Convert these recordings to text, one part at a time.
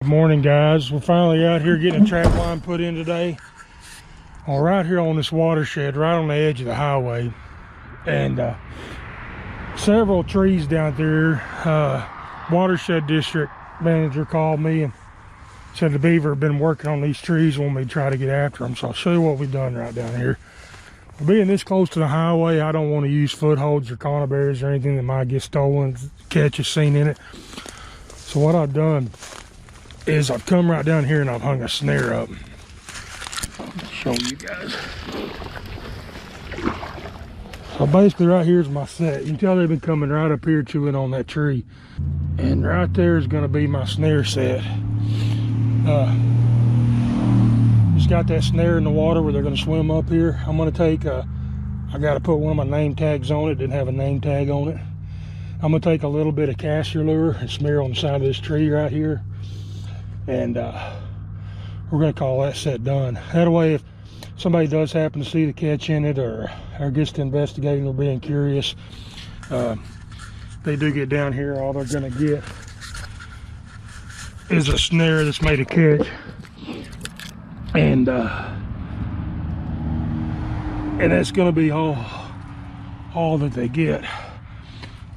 Good morning, guys. We're finally out here getting a trap line put in today. Right here on this watershed, right on the edge of the highway. And several trees down there. Watershed district manager called me and said the beaver have been working on these trees, want me to try to get after them. So I'll show you what we've done right down here. Being this close to the highway, I don't want to use footholds or conibears or anything that might get stolen, catch a scene in it. So what I've done is I've come right down here and I've hung a snare up. I'll show you guys. So basically right here is my set. You can tell they've been coming right up here chewing on that tree. And right there is going to be my snare set. Just got that snare in the water where they're going to swim up here. I'm going to take, I got to put one of my name tags on it. Didn't have a name tag on it. I'm going to take a little bit of castor lure and smear on the side of this tree right here. And we're going to call that set done. That way, if somebody does happen to see the catch in it or gets to investigating or being curious, they do get down here, all they're going to get is a snare that's made a catch. And that's going to be all that they get.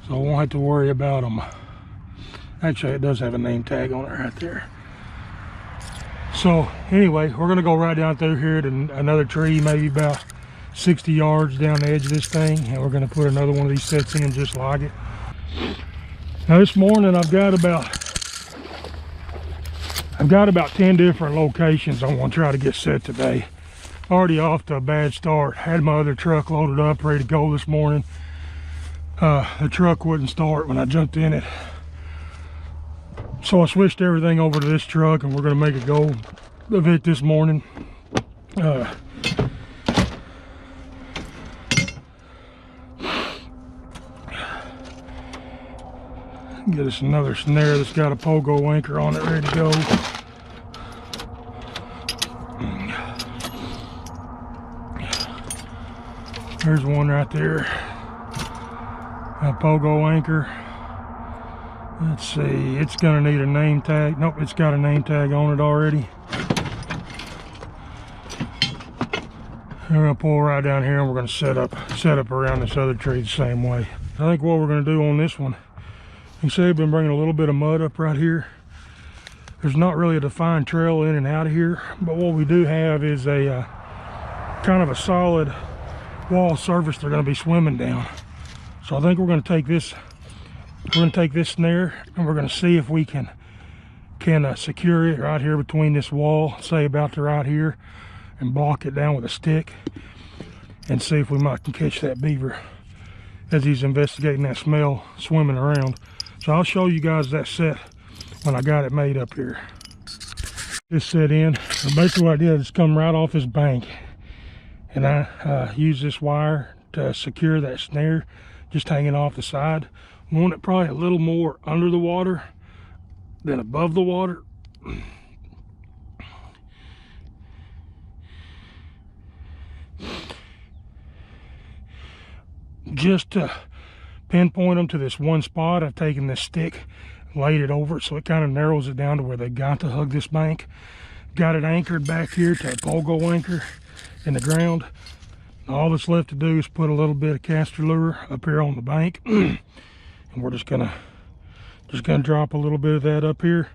So I won't have to worry about them. Actually, it does have a name tag on it right there. So anyway, we're going to go right down through here to another tree, maybe about 60 yards down the edge of this thing, and we're going to put another one of these sets in just like it. Now this morning I've got about 10 different locations I want to try to get set today. Already off to a bad start. Had my other truck loaded up, ready to go this morning. The truck wouldn't start when I jumped in it. So I switched everything over to this truck and we're going to make a go of it this morning. Get us another snare that's got a pogo anchor on it ready to go. There's one right there. A pogo anchor. Let's see, it's gonna need a name tag. Nope, it's got a name tag on it already. We're gonna pull right down here and we're gonna set up around this other tree the same way. I think what we're gonna do on this one, you can see I've been bringing a little bit of mud up right here. There's not really a defined trail in and out of here, but what we do have is a kind of a solid wall surface they're gonna be swimming down. So I think we're gonna take this snare and we're going to see if we can secure it right here between this wall, say about to right here, and block it down with a stick and see if we might can catch that beaver as he's investigating that smell swimming around. So I'll show you guys that set when I got it made up here. This set in, and basically what I did is come right off this bank and I use this wire to secure that snare just hanging off the side. Want it probably a little more under the water than above the water. Just to pinpoint them to this one spot, I've taken this stick, laid it over it so it kind of narrows it down to where they got to hug this bank. Got it anchored back here to a pogo anchor in the ground. All that's left to do is put a little bit of castor lure up here on the bank. And we're just gonna drop a little bit of that up here.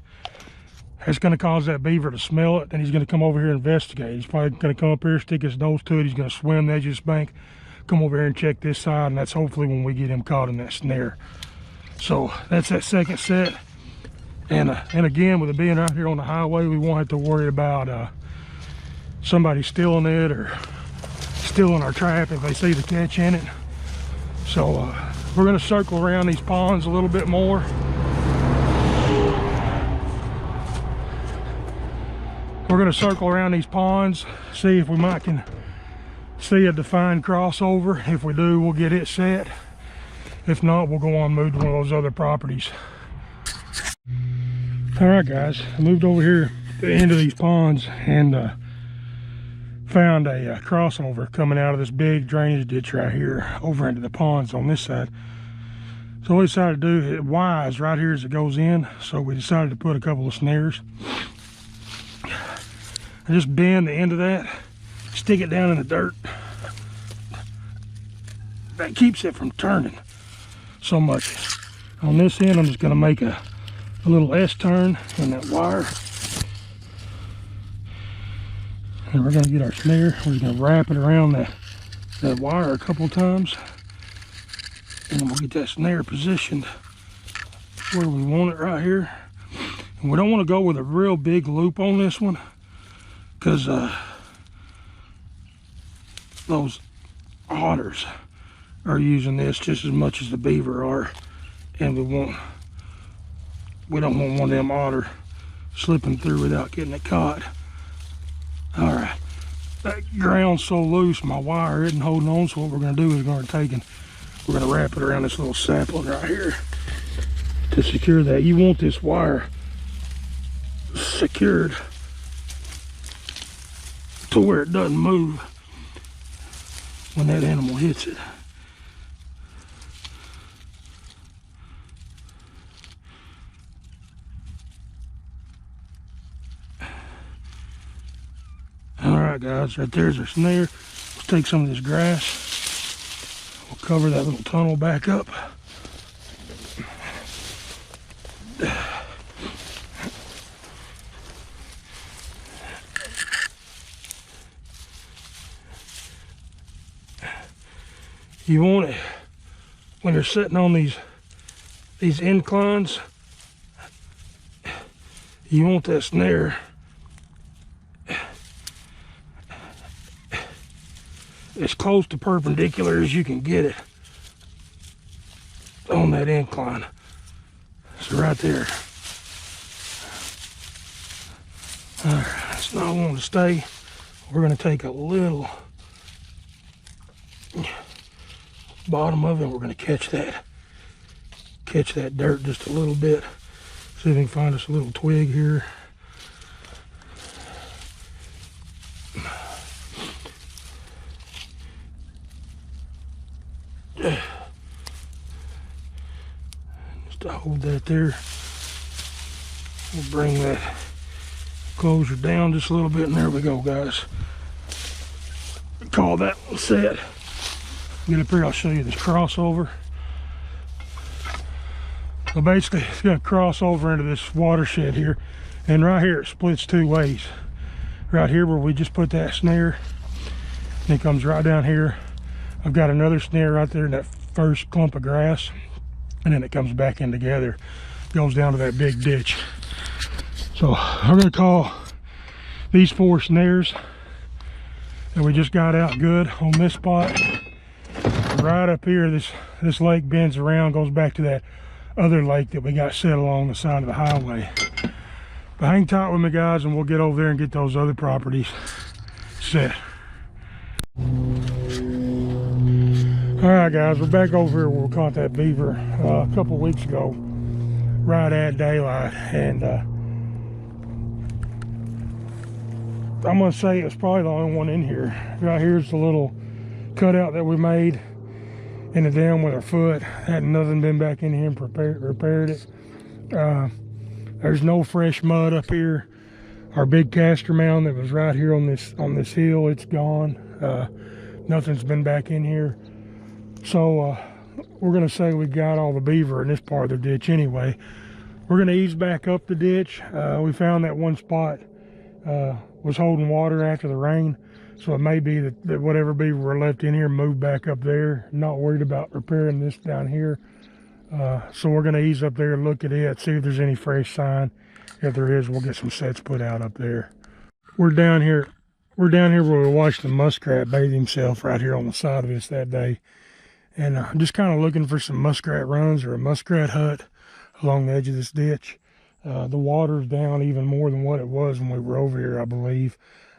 It's gonna cause that beaver to smell it, and he's gonna come over here and investigate. He's probably gonna come up here, stick his nose to it. He's gonna swim the edge of this bank, come over here and check this side, and that's hopefully when we get him caught in that snare. So that's that second set. And again, with it being out here on the highway, we won't have to worry about somebody stealing it or stealing our trap if they see the catch in it. So we're going to circle around these ponds a little bit more. We're going to circle around these ponds, see if we might can see a defined crossover. If we do, we'll get it set. If not, we'll go on and move to one of those other properties. All right, guys, I moved over here to the end of these ponds and found a crossover coming out of this big drainage ditch right here over into the ponds on this side. So we decided to do it wise right here as it goes in. So we decided to put a couple of snares. And just bend the end of that, stick it down in the dirt. That keeps it from turning so much. On this end, I'm just going to make a little S turn in that wire. And we're going to get our snare. We're just going to wrap it around that wire a couple times. And then we'll get that snare positioned where we want it right here. And we don't want to go with a real big loop on this one, because those otters are using this just as much as the beaver are. And we don't want one of them otter slipping through without getting it caught. All right, that ground's so loose, my wire isn't holding on, so what we're gonna do is we're gonna wrap it around this little sapling right here to secure that. You want this wire secured to where it doesn't move when that animal hits it. Alright guys, right there's our snare. Let's take some of this grass. We'll cover that little tunnel back up. You want it when you're sitting on these inclines, you want that snare as close to perpendicular as you can get it on that incline. So right there. All right, it's not wanting to stay. We're going to take a little bottom of it. We're going to catch that dirt just a little bit. See if we can find us a little twig here. Just to hold that there. We'll bring that closure down just a little bit, and there we go, guys. Call that one set. Get up here, I'll show you this crossover. So basically, it's going to cross over into this watershed here, and right here it splits two ways. Right here where we just put that snare, and it comes right down here. I've got another snare right there in that first clump of grass, and then it comes back in together, goes down to that big ditch. So I'm going to call these 4 snares that we just got out good on this spot. Right up here, this lake bends around, goes back to that other lake that we got set along the side of the highway. But hang tight with me, guys, and we'll get over there and get those other properties set. All right, guys, we're back over here where we caught that beaver a couple weeks ago, right at daylight, and I'm gonna say it's probably the only one in here. Right here's the little cutout that we made in the dam with our foot. Had nothing been back in here and repaired it. There's no fresh mud up here. Our big castor mound that was right here on this hill, it's gone. Nothing's been back in here. So we're gonna say we got all the beaver in this part of the ditch anyway. We're gonna ease back up the ditch. We found that one spot was holding water after the rain, so it may be that whatever beaver were left in here moved back up there. Not worried about repairing this down here. So we're gonna ease up there and look at it, see if there's any fresh sign. If there is, we'll get some sets put out up there. We're down here where we watched the muskrat bathe himself right here on the side of this that day. And just kind of looking for some muskrat runs or a muskrat hut along the edge of this ditch. The water's down even more than what it was when we were over here, I believe.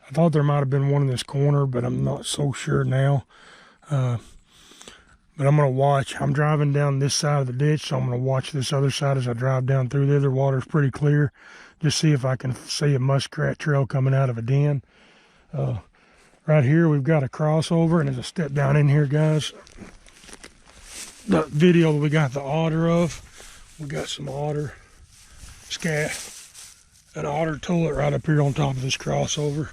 I thought there might have been one in this corner, but I'm not so sure now. But I'm going to watch. I'm driving down this side of the ditch, so I'm going to watch this other side as I drive down through there. The water's pretty clear. Just see if I can see a muskrat trail coming out of a den. Right here, we've got a crossover, and as I step down in here, guys, the video that we got the otter of. We got some otter scat, an otter tullet right up here on top of this crossover.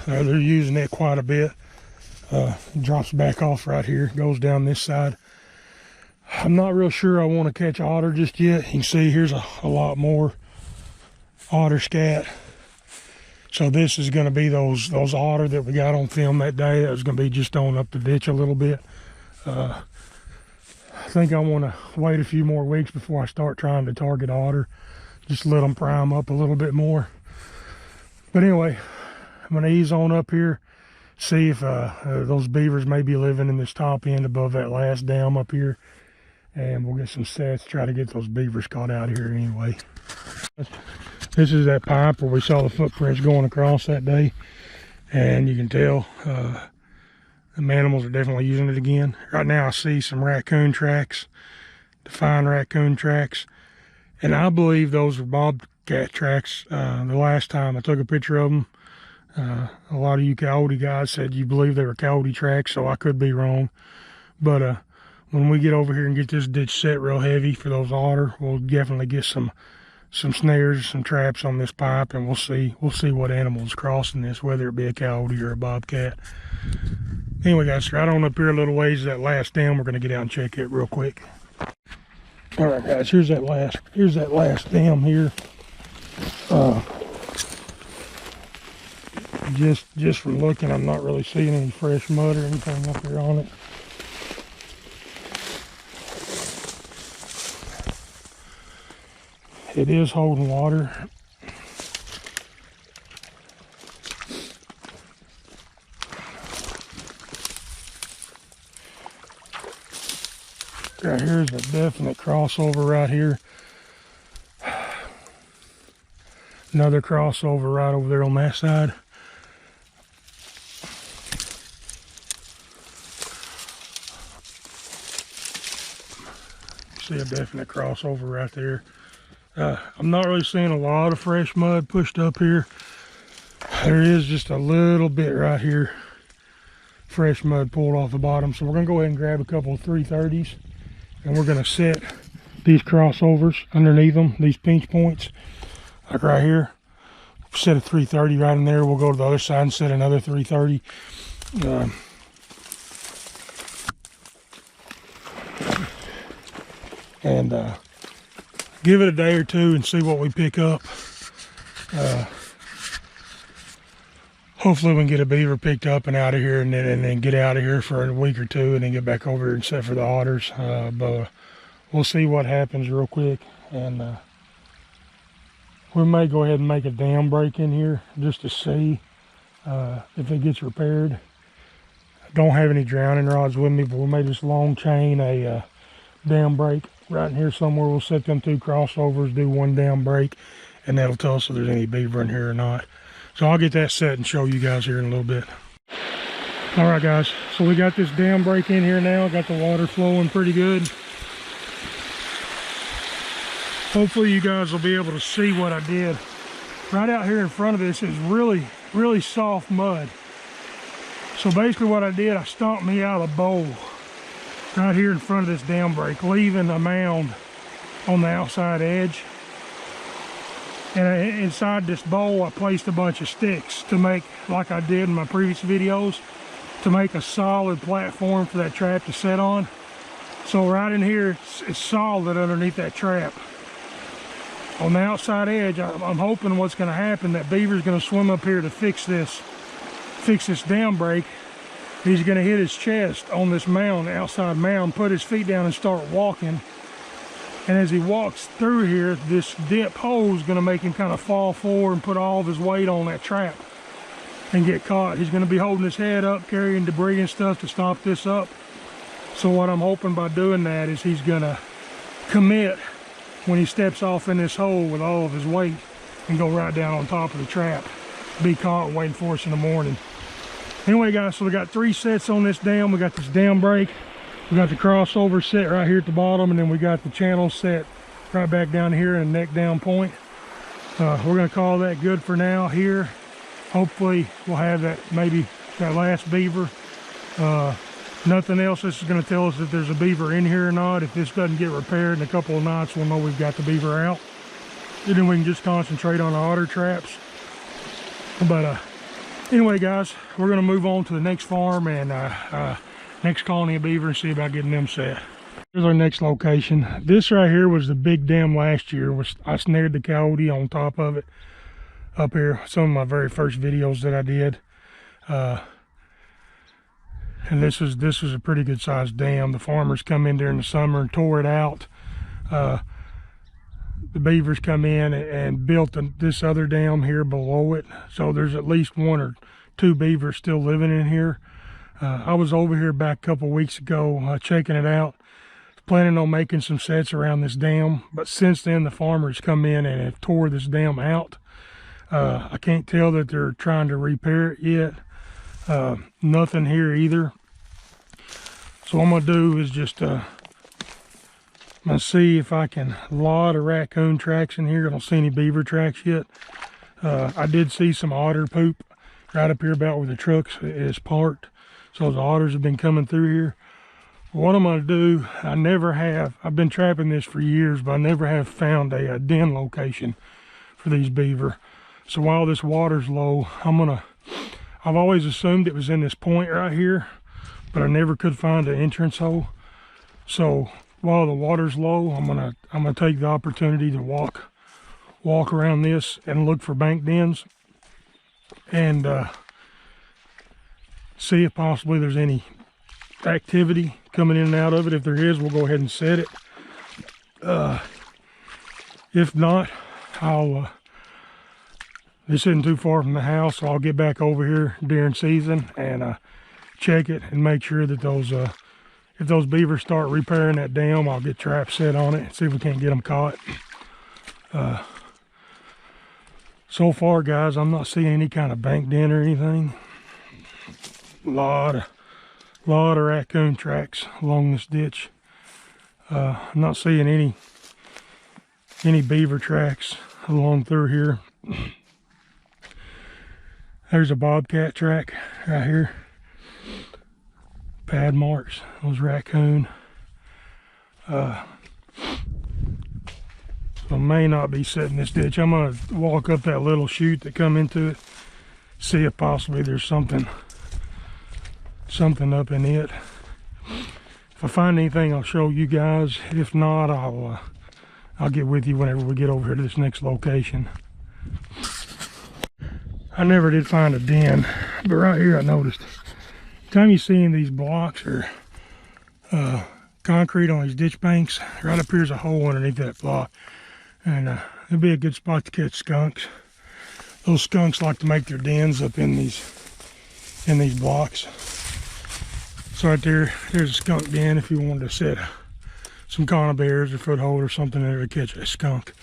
They're using it quite a bit. Drops back off right here, goes down this side. I'm not real sure I want to catch otter just yet. You can see here's a lot more otter scat. So this is going to be those otter that we got on film that day. That was going to be just on up the ditch a little bit. I think I want to wait a few more weeks before I start trying to target otter. Just let them prime up a little bit more. But anyway, I'm going to ease on up here, see if those beavers may be living in this top end above that last dam up here. And we'll get some sets, try to get those beavers caught out here anyway. This is that pipe where we saw the footprints going across that day. And you can tell the animals are definitely using it again. Right now I see some raccoon tracks, defined raccoon tracks. And I believe those were bobcat tracks. The last time I took a picture of them, a lot of you coyote guys said you believe they were coyote tracks, so I could be wrong. But when we get over here and get this ditch set real heavy for those otter, we'll definitely get some snares, some traps on this pipe, and we'll see what animals crossing this, whether it be a coyote or a bobcat. Anyway, guys, right on up here a little ways, that last dam, we're gonna get out and check it real quick. All right, guys, here's that last dam here. Just from looking, I'm not really seeing any fresh mud or anything up here on it. It is holding water. Right here's a definite crossover right here. Another crossover right over there on that side. See a definite crossover right there. I'm not really seeing a lot of fresh mud pushed up here. There is just a little bit right here, fresh mud pulled off the bottom. So we're gonna go ahead and grab a couple of 330s, and we're gonna set these crossovers underneath them, these pinch points, like right here. Set a 330 right in there. We'll go to the other side and set another 330. Give it a day or two and see what we pick up. Hopefully we can get a beaver picked up and out of here, and then get out of here for a week or two, and then get back over here and set for the otters. But we'll see what happens real quick, and we may go ahead and make a dam break in here just to see if it gets repaired. I don't have any drowning rods with me, but we may just long chain a dam break right in here somewhere. We'll set them 2 crossovers, do 1 dam break, and that'll tell us if there's any beaver in here or not. So I'll get that set and show you guys here in a little bit. All right, guys, so we got this dam break in here now. Got the water flowing pretty good. Hopefully you guys will be able to see what I did. Right out here in front of this is really soft mud. So basically what I did, I stomped me out a bowl right here in front of this dam break, leaving a mound on the outside edge. And inside this bowl, I placed a bunch of sticks to make, like I did in my previous videos, to make a solid platform for that trap to set on. So right in here, it's solid underneath that trap. On the outside edge, I'm hoping what's going to happen, that beaver's going to swim up here to fix this dam break. He's going to hit his chest on this mound, the outside mound, put his feet down and start walking. And as he walks through here, this dip hole is going to make him kind of fall forward and put all of his weight on that trap and get caught. He's going to be holding his head up, carrying debris and stuff to stop this up. So what I'm hoping by doing that is he's going to commit when he steps off in this hole with all of his weight and go right down on top of the trap, be caught waiting for us in the morning. Anyway, guys, so we got 3 sets on this dam. We got this dam break, we got the crossover set right here at the bottom, and then we got the channel set right back down here in the neck down point. We're going to call that good for now here. Hopefully we'll have that, maybe that last beaver Nothing else. This is going to tell us if there's a beaver in here or not. If this doesn't get repaired in a couple of nights, we'll know we've got the beaver out. And then we can just concentrate on the otter traps. But anyway, guys, we're going to move on to the next farm and next colony of beaver and see about getting them set. Here's our next location. This right here was the big dam last year. I snared the coyote on top of it up here. Some of my very first videos that I did. And this was a pretty good sized dam. The farmers come in during the summer and tore it out. The beavers come in and built this other dam here below it. So there's at least 1 or 2 beavers still living in here. I was over here back a couple weeks ago checking it out, planning on making some sets around this dam. But since then, the farmers come in and have tore this dam out. I can't tell that they're trying to repair it yet. Nothing here either. So what I'm gonna do is just I'm gonna see if I can. A lot of raccoon tracks in here. I don't see any beaver tracks yet. I did see some otter poop right up here about where the truck is parked. So the otters have been coming through here. What I'm gonna do, I've been trapping this for years, but I never have found a den location for these beaver. So while this water's low, I've always assumed it was in this point right here, but I never could find an entrance hole. So while the water's low, I'm gonna take the opportunity to walk around this and look for bank dens and see if possibly there's any activity coming in and out of it. If there is, we'll go ahead and set it. If not, this isn't too far from the house, so I'll get back over here during season and check it and make sure that if those beavers start repairing that dam, I'll get traps set on it and see if we can't get them caught. So far, guys, I'm not seeing any kind of bank den or anything. A lot of raccoon tracks along this ditch. I'm not seeing any beaver tracks along through here. There's a bobcat track right here. Pad marks, those raccoon. So I may not be setting this ditch. I'm gonna walk up that little chute that come into it, see if possibly there's something up in it. If I find anything, I'll show you guys. If not, I'll get with you whenever we get over here to this next location. I never did find a den, but right here I noticed. Time you see in these blocks or concrete on these ditch banks, right up here's a hole underneath that block, and it'd be a good spot to catch skunks. Those skunks like to make their dens up in these blocks. So right there's a skunk den if you wanted to set some conibears or foothold or something there to catch a skunk.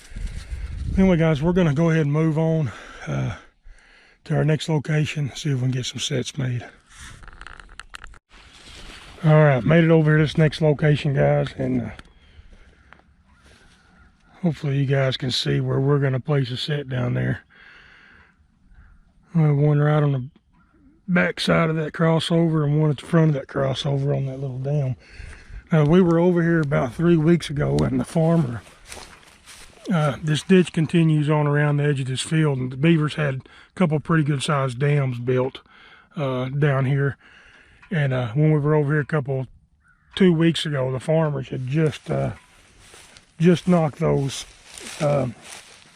Anyway, guys, we're gonna go ahead and move on to our next location, see if we can get some sets made. All right, made it over to this next location, guys, and hopefully you guys can see where we're going to place a set down there. I have one right on the back side of that crossover and one at the front of that crossover on that little dam. Now, we were over here about 3 weeks ago, and the farmer, this ditch continues on around the edge of this field, and the beavers had a couple pretty good sized dams built down here. And when we were over here 2 weeks ago, the farmers had just knocked those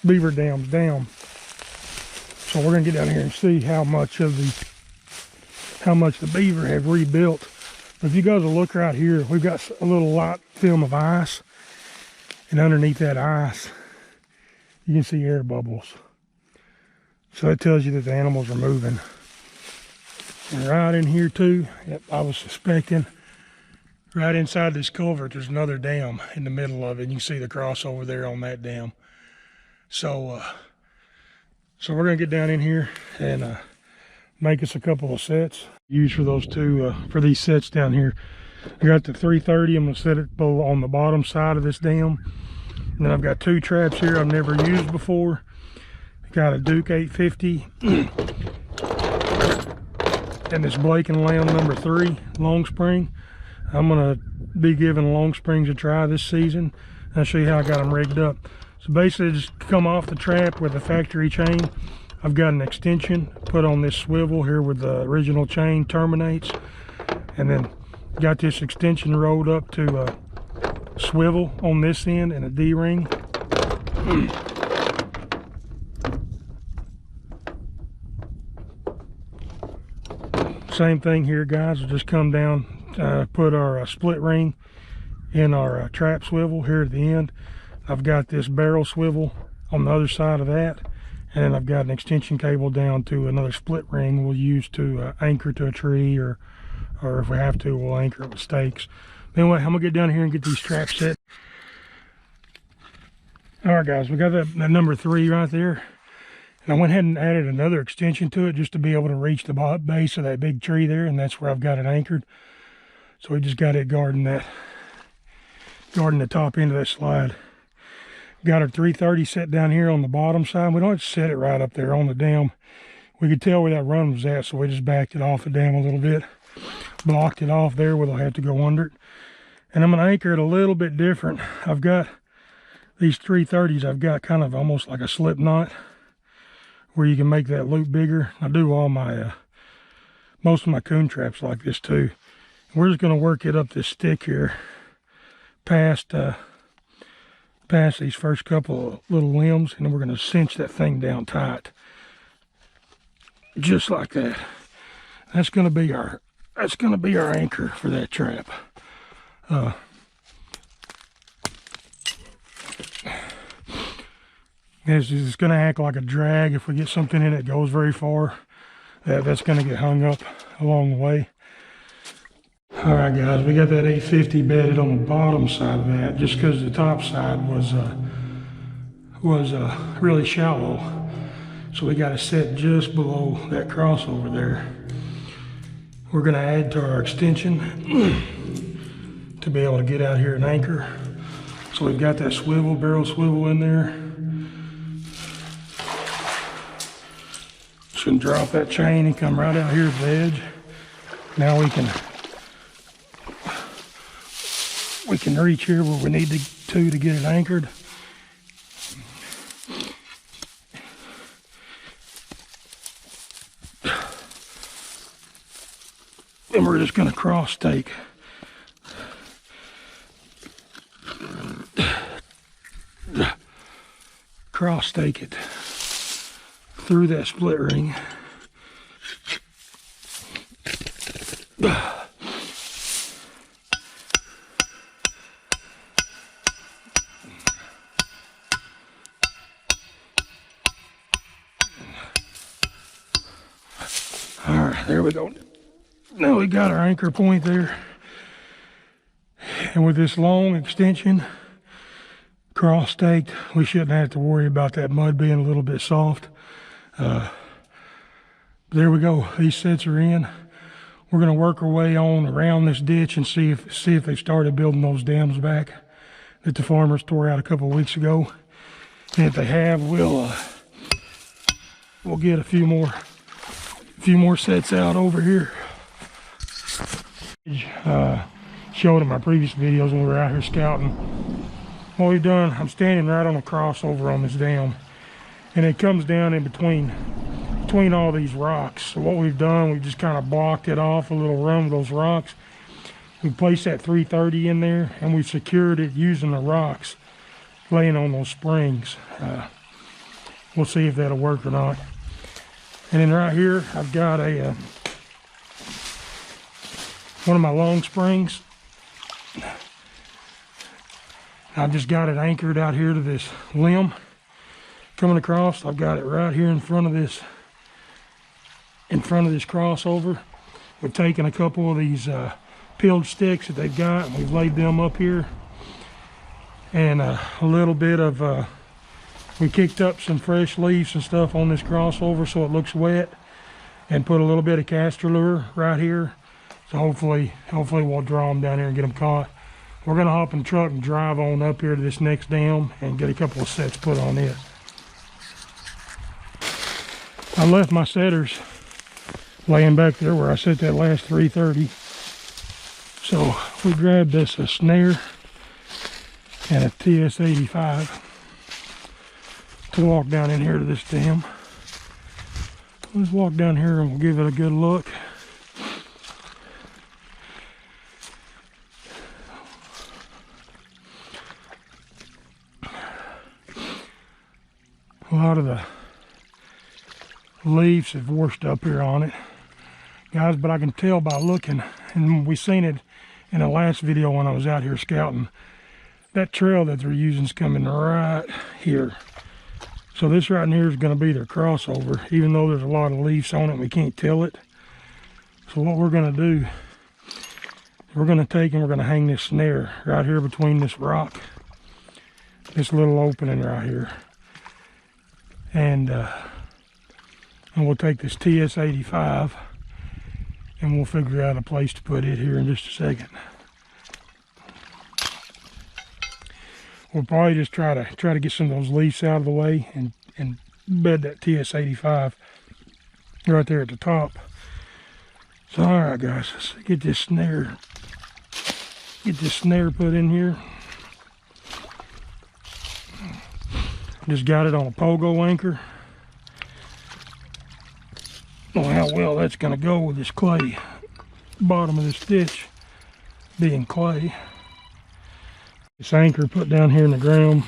beaver dams down. So we're gonna get down here and see how much the beaver have rebuilt. But if you guys will look right here, we've got a little light film of ice, and underneath that ice, you can see air bubbles. So it tells you that the animals are moving. And right in here too, yep, I was suspecting, right inside this culvert, there's another dam in the middle of it. You can see the crossover there on that dam. So we're gonna get down in here and make us a couple of sets. Use for those two, for these sets down here. I got the 330, I'm gonna set it on the bottom side of this dam. And then I've got 2 traps here I've never used before. Got a Duke 850. And this Blake and Lamb number 3 long spring. I'm gonna be giving long springs a try this season. I'll show you how I got them rigged up. So basically just come off the trap with a factory chain. I've got an extension put on this swivel here where the original chain terminates, and then got this extension rolled up to a swivel on this end and a D-ring. Same thing here, guys. We'll just come down, put our split ring in our trap swivel here at the end. I've got this barrel swivel on the other side of that, and then I've got an extension cable down to another split ring we'll use to anchor to a tree, or if we have to, we'll anchor it with stakes. Anyway, I'm gonna get down here and get these traps set. All right, guys, we got that number 3 right there, and I went ahead and added another extension to it just to be able to reach the base of that big tree there, and that's where I've got it anchored. So we just got it guarding the top end of that slide. Got our 330 set down here on the bottom side. We don't have to set it right up there on the dam. We could tell where that run was at, so we just backed it off the dam a little bit, blocked it off there where they'll have to go under it. And I'm going to anchor it a little bit different. I've got these 330s, I've got kind of almost like a slip knot where you can make that loop bigger. I do all my most of my coon traps like this too. We're just going to work it up this stick here past these first couple of little limbs, and then we're going to cinch that thing down tight, just like that. That's going to be our anchor for that trap. It's going to act like a drag if we get something in that goes very far. That's going to get hung up along the way. All right, guys, we got that 850 bedded on the bottom side of that, just because the top side was really shallow. So we got it set just below that crossover there. We're going to add to our extension to be able to get out here and anchor. So we've got that barrel swivel in there. Just going to drop that chain and come right out here at the edge. Now we can reach here where we need to get it anchored. Then we're just going to cross stake. Cross stake it through that split ring. There we go. Now we got our anchor point there. And with this long extension, cross staked, we shouldn't have to worry about that mud being a little bit soft. There we go. These sets are in. We're going to work our way on around this ditch and see if they've started building those dams back that the farmers tore out a couple of weeks ago. And if they have, we'll get a few more sets out over here. Showed in my previous videos when we were out here scouting. What we've done, I'm standing right on a crossover on this dam, and it comes down in between all these rocks. So what we've done, we've just kind of blocked it off a little run with those rocks. We placed that 330 in there, and we've secured it using the rocks laying on those springs. We'll see if that'll work or not. And then right here, I've got one of my long springs. I've just got it anchored out here to this limb coming across. I've got it right here in front of this crossover. We've taken a couple of these peeled sticks that they've got, and we've laid them up here, and a little bit of we kicked up some fresh leaves and stuff on this crossover so it looks wet, and put a little bit of castor lure right here. So hopefully we'll draw them down here and get them caught. We're gonna hop in the truck and drive on up here to this next dam and get a couple of sets put on it. I left my setters laying back there where I set that last 330. So we grabbed this a snare and a TS85 to walk down in here to this dam. Let's walk down here and we'll give it a good look. A lot of the leaves have washed up here on it, guys, but I can tell by looking, and we seen it in the last video when I was out here scouting, that trail that they're using is coming right here. So this right here is going to be their crossover, even though there's a lot of leaves on it, we can't tell it. So what we're going to do, we're going to take and we're going to hang this snare right here between this rock, this little opening right here. And we'll take this TS85 and we'll figure out a place to put it here in just a second. We'll probably just try to get some of those leaves out of the way and bed that TS85 right there at the top. So all right, guys, let's get this snare put in here. Just got it on a pogo anchor. Don't know how well that's going to go with this clay. Bottom of this ditch being clay. This anchor put down here in the ground.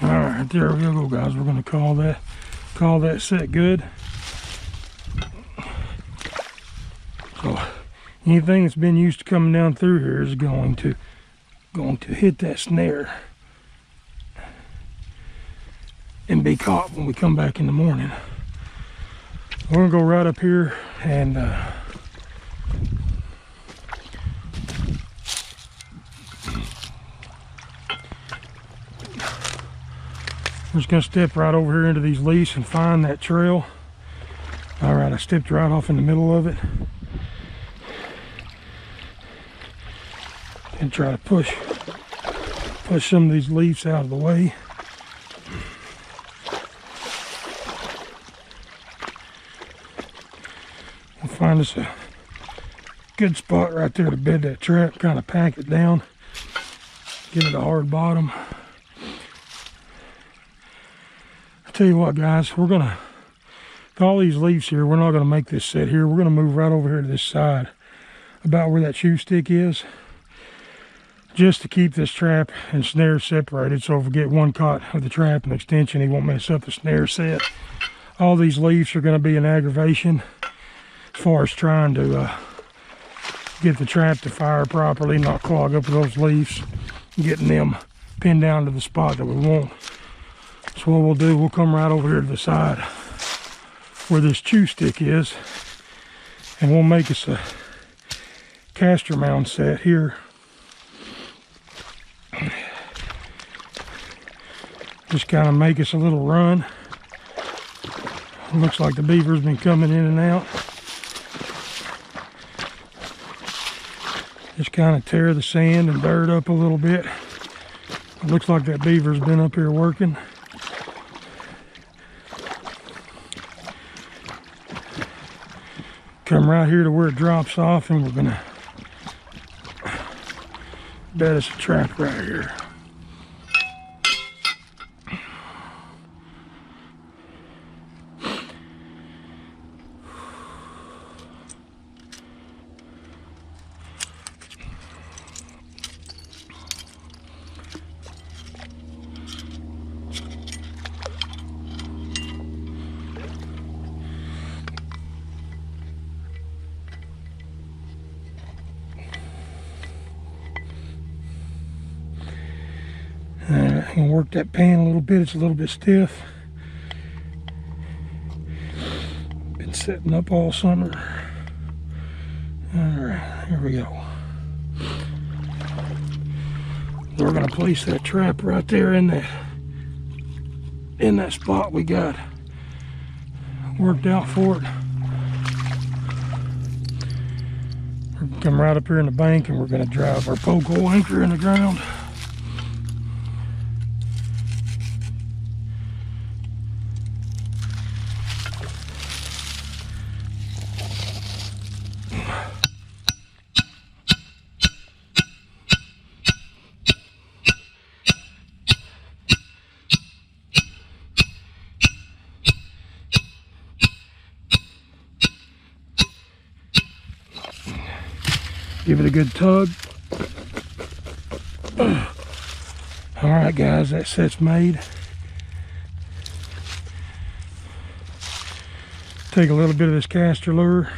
Alright, there we go, guys. We're going to call that set good. So anything that's been used to coming down through here is going to hit that snare and be caught when we come back in the morning. We're going to go right up here and we're just going to step right over here into these leaves and find that trail. All right, I stepped right off in the middle of it. And try to push some of these leaves out of the way. We'll find us a good spot right there to bed that trap, kind of pack it down, give it a hard bottom. Tell you what, guys, we're gonna, with all these leaves here, we're not gonna make this set here. We're gonna move right over here to this side, about where that shoe stick is, just to keep this trap and snare separated. So if we get one caught with the trap and extension, he won't mess up the snare set. all these leaves are going to be an aggravation as far as trying to get the trap to fire properly, not clog up with those leaves, and getting them pinned down to the spot that we want. So what we'll do, we'll come right over here to the side where this chew stick is, and we'll make us a caster mound set here. Just kind of make us a little run. It looks like the beaver's been coming in and out. Just kind of tear the sand and dirt up a little bit. It looks like that beaver's been up here working. Come right here to where it drops off, and we're gonna bed us a trap right here. I'm gonna work that pan a little bit. It's a little bit stiff. Been setting up all summer. All right, here we go. We're gonna place that trap right there in that spot we got worked out for it. We're gonna come right up here in the bank, and we're gonna drive our poke hole anchor in the ground. Give it a good tug. All right, guys, that set's made. Take a little bit of this caster lure.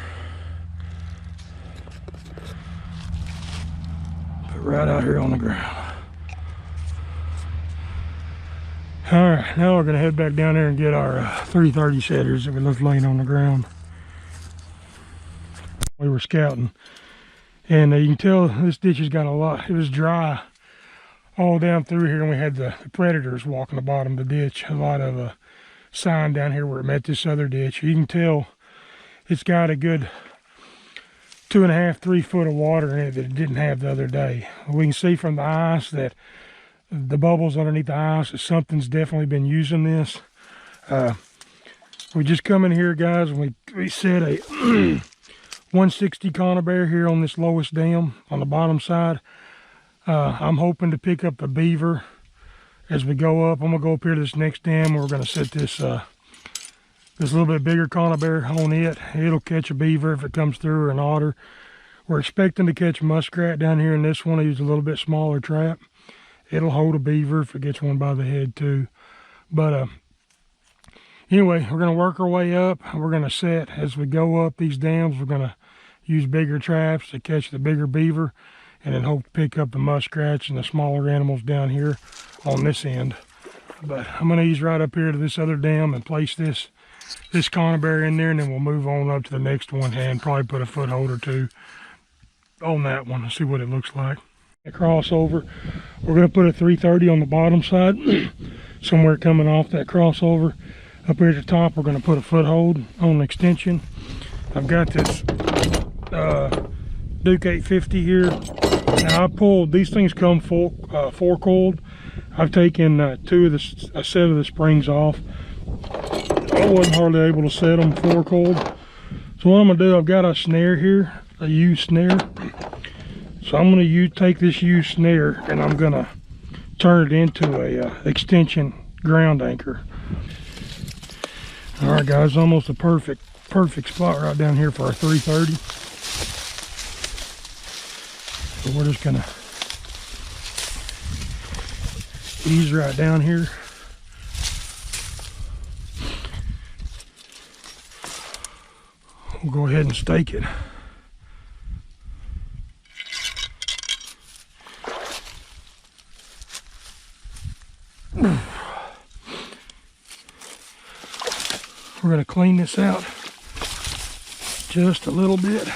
Put it right out here on the ground. All right, now we're gonna head back down there and get our 330 setters that we left laying on the ground. We were scouting. And you can tell this ditch has got a lot. It was dry all down through here, and we had the predators walking the bottom of the ditch. A lot of sign down here where it met this other ditch. You can tell it's got a good 2.5 to 3 foot of water in it that it didn't have the other day. We can see from the ice that the bubbles underneath the ice, that something's definitely been using this. We just come in here, guys, and we set a 160 conibear here on this lowest dam on the bottom side. I'm hoping to pick up a beaver as we go up. I'm gonna go up here to this next dam, and we're gonna set this this little bit bigger conibear on it. It'll catch a beaver if it comes through, or an otter. We're expecting to catch a muskrat down here in this one. I use a little bit smaller trap. It'll hold a beaver if it gets one by the head too. But anyway, we're gonna work our way up. We're gonna set as we go up these dams. We're gonna use bigger traps to catch the bigger beaver, and then hope to pick up the muskrats and the smaller animals down here on this end. But I'm gonna ease right up here to this other dam and place this conibear in there, and then we'll move on up to the next one and probably put a foothold or two on that one and see what it looks like. A crossover, we're gonna put a 330 on the bottom side, somewhere coming off that crossover. Up here at the top, we're gonna put a foothold on the extension. I've got this Duke 850 here. Now I pulled, these things come full 4-coiled. I've taken a set of the springs off. I wasn't hardly able to set them 4-coiled. So what I'm gonna do, I've got a snare here, a U snare. So I'm gonna take this U snare, and I'm gonna turn it into a extension ground anchor. All right, guys, almost a perfect spot right down here for our 330. So we're just gonna ease right down here. we'll go ahead and stake it. We're going to clean this out just a little bit.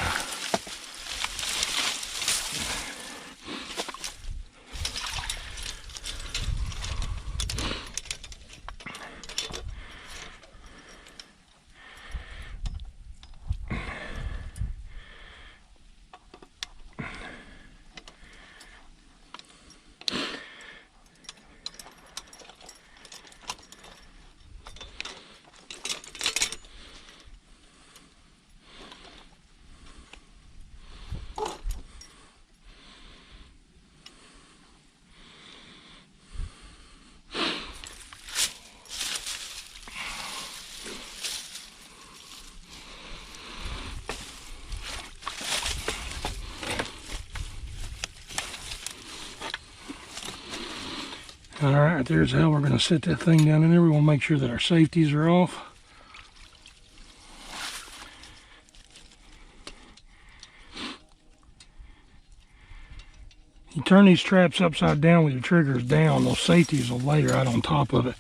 All right, there's how we're going to set that thing down in there. We want to make sure that our safeties are off. You turn these traps upside down with your triggers down, those safeties will lay right on top of it.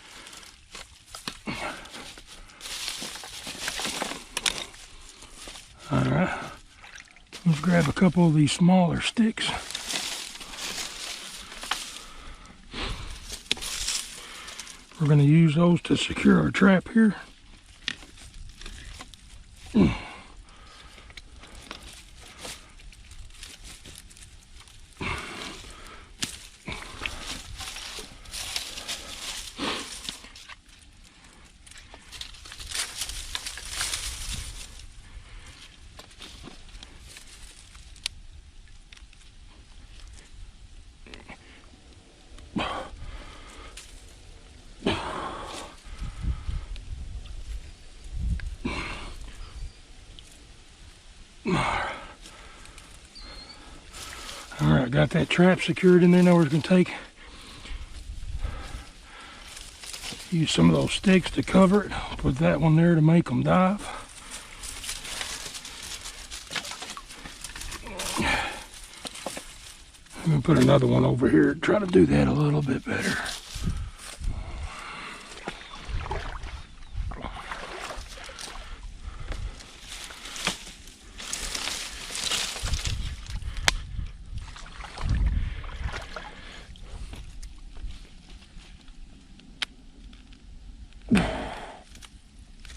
All right, let's grab a couple of these smaller sticks. We're going to use those to secure our trap here. Alright, got that trap secured in there. Now we're going to use some of those sticks to cover it. Put that one there to make them dive. I'm going to put another one over here to try to do that a little bit better.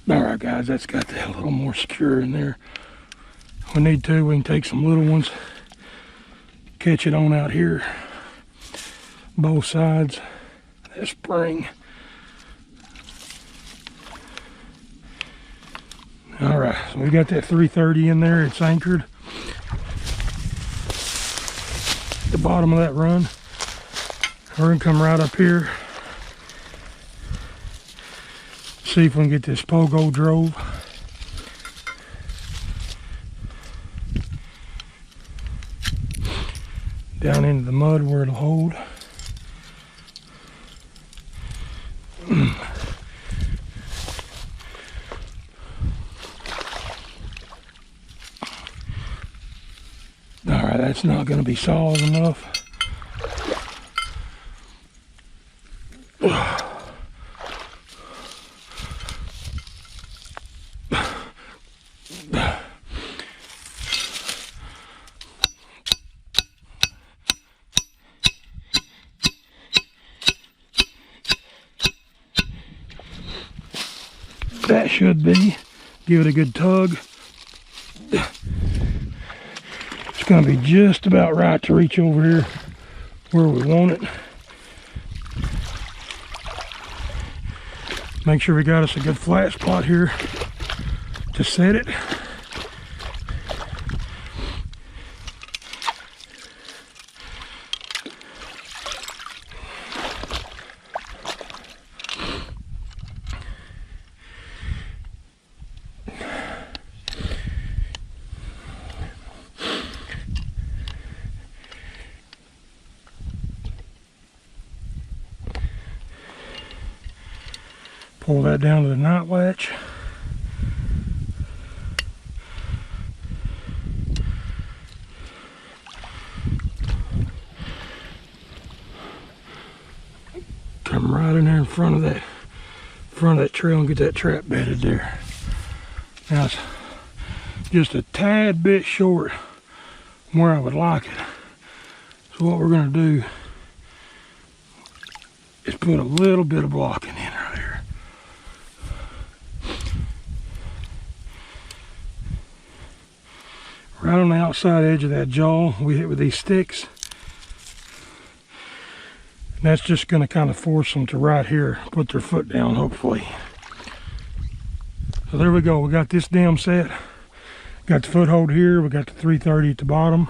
Alright guys, that's got that a little more secure in there. If we need to, we can take some little ones, catch it on out here, both sides, that spring. Alright, so we got that 330 in there, it's anchored. At the bottom of that run, we're going to come right up here. See if we can get this pogo drove. Down into the mud where it'll hold. Alright, that's not going to be solid enough. That should be. Give it a good tug. It's going to be just about right to reach over here where we want it. Make sure we got us a good flat spot here to set it. Pull that down to the night latch. them right in there in front of that trail and get that trap bedded there. Now it's just a tad bit short from where I would like it. So what we're going to do is put a little bit of blocking in right here. Right on the outside edge of that jaw, we hit with these sticks. And that's just going to kind of force them to right here put their foot down, hopefully. So there we go. We got this dam set. Got the foothold here. We got the 330 at the bottom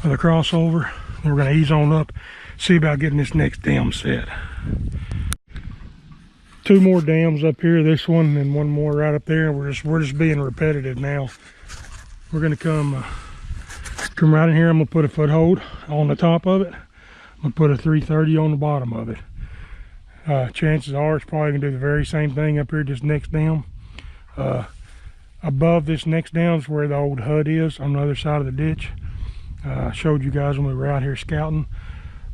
of the crossover. And we're going to ease on up, see about getting this next dam set. 2 more dams up here. This one and one more right up there. We're just being repetitive now. We're going to come right in here. I'm going to put a foothold on the top of it. I'm going to put a 330 on the bottom of it. Chances are it's probably going to do the very same thing up here, this next dam. Above this next dam is where the old hut is on the other side of the ditch. I showed you guys when we were out here scouting.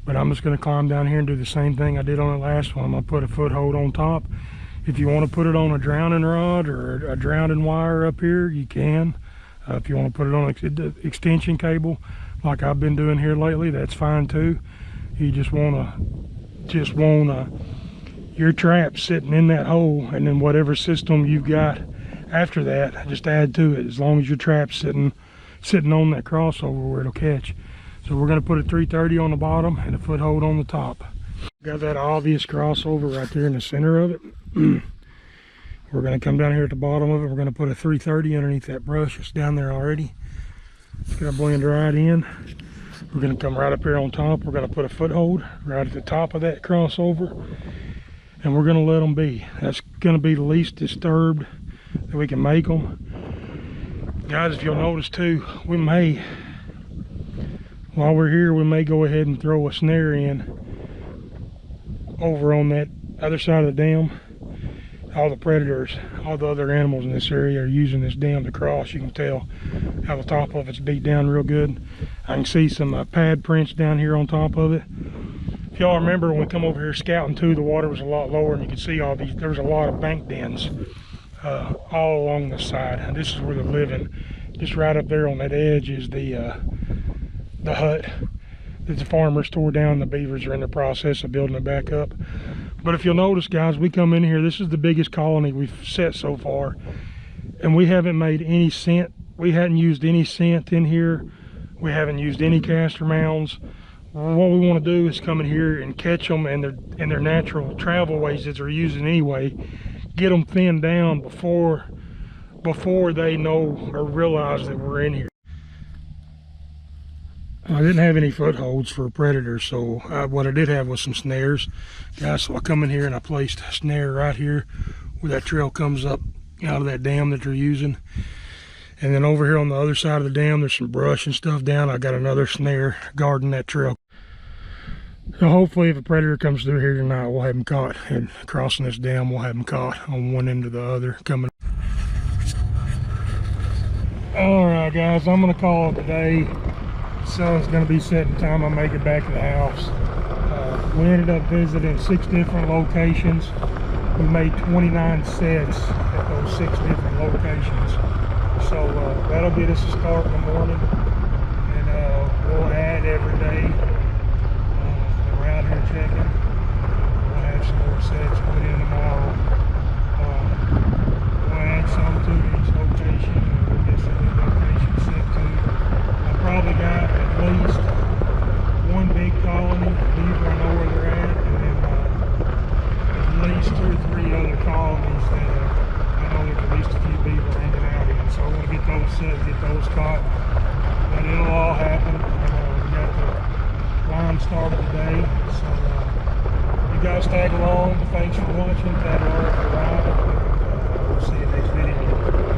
But I'm just going to climb down here and do the same thing I did on the last one. I'm going to put a foothold on top. If you want to put it on a drowning rod or a drowning wire up here, you can. If you want to put it on an extension cable like I've been doing here lately, that's fine too. You just want your trap sitting in that hole, and then whatever system you've got after that, just add to it, as long as your trap's sitting on that crossover where it'll catch. So we're going to put a 330 on the bottom and a foothold on the top. Got that obvious crossover right there in the center of it. We're going to come down here at the bottom of it. We're going to put a 330 underneath that brush. It's down there already. It's going to blend right in. We're going to come right up here on top. We're going to put a foothold right at the top of that crossover, and we're going to let them be. That's going to be the least disturbed that we can make them. Guys, if you'll notice too, we may, while we're here, we may go ahead and throw a snare in over on that other side of the dam. All the predators, all the other animals in this area are using this dam to cross. You can tell how the top of it's beat down real good. I can see some pad prints down here on top of it. If y'all remember when we come over here scouting too, the water was a lot lower, and you can see all these, there's a lot of bank dens all along the side. And this is where they're living. Just right up there on that edge is the hut that the farmers tore down. The beavers are in the process of building it back up. But if you'll notice, guys, we come in here, this is the biggest colony we've set so far, and we haven't made any scent. We hadn't used any scent in here. We haven't used any castor mounds. What we want to do is come in here and catch them in their natural travel ways that they're using anyway, get them thinned down before they know or realize that we're in here. I didn't have any footholds for predators, so what I did have was some snares, guys. So I come in here and I placed a snare right here where that trail comes up out of that dam that they're using. And then over here on the other side of the dam, there's some brush and stuff down. I got another snare guarding that trail. So hopefully if a predator comes through here tonight, we'll have them caught. And crossing this dam, we'll have them caught on one end or the other coming. All right, guys, I'm gonna call it today. Sun's going to be setting time I make it back to the house. We ended up visiting 6 different locations. We made 29 sets at those 6 different locations. So that'll get us a start in the morning, and we'll add every day. We're out here checking. We'll have some more sets put in tomorrow. We'll add some to each location, and we'll get some new locations set to. I probably got at least 1 big colony beaver. I know where they're at, and then at least 2 or 3 other colonies that I know there's at least a few beaver hanging out in. So I want to get those set, get those caught. But it'll all happen. We got the line started today, so you guys tag along. Thanks for watching. Tag along for the ride. We'll see you next video.